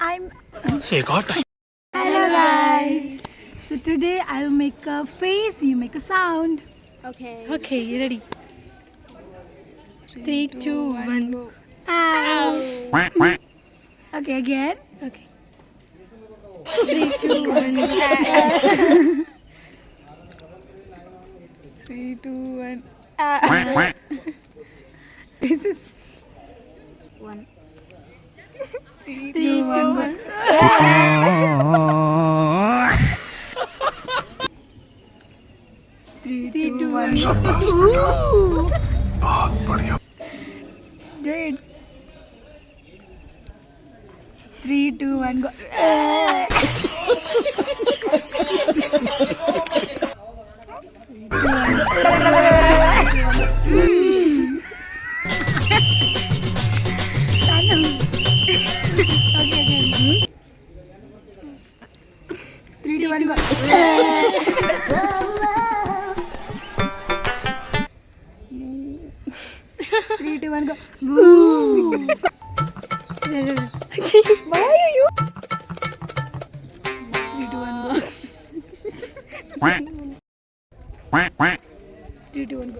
I'm. एक और time. Hello guys. So today I'll make a face. You make a sound. Okay. Okay, you ready? 3, 2, 1. Go. Ow. Okay, again. Okay. 3, 2, 1. 3, 2, 1. This is 1. 3, 3, 2, 1. 3, 2, 1. शाबाश बेटा. बहुत बढ़िया. Great. 3, 2, 1, go. Okay, again. 3, 2, 1, go. 3, 2, 1, go. Boo. Why are you? 3, 2, 1, go.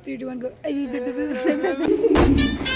3, 2, 1, go. 3, 2, 1, go.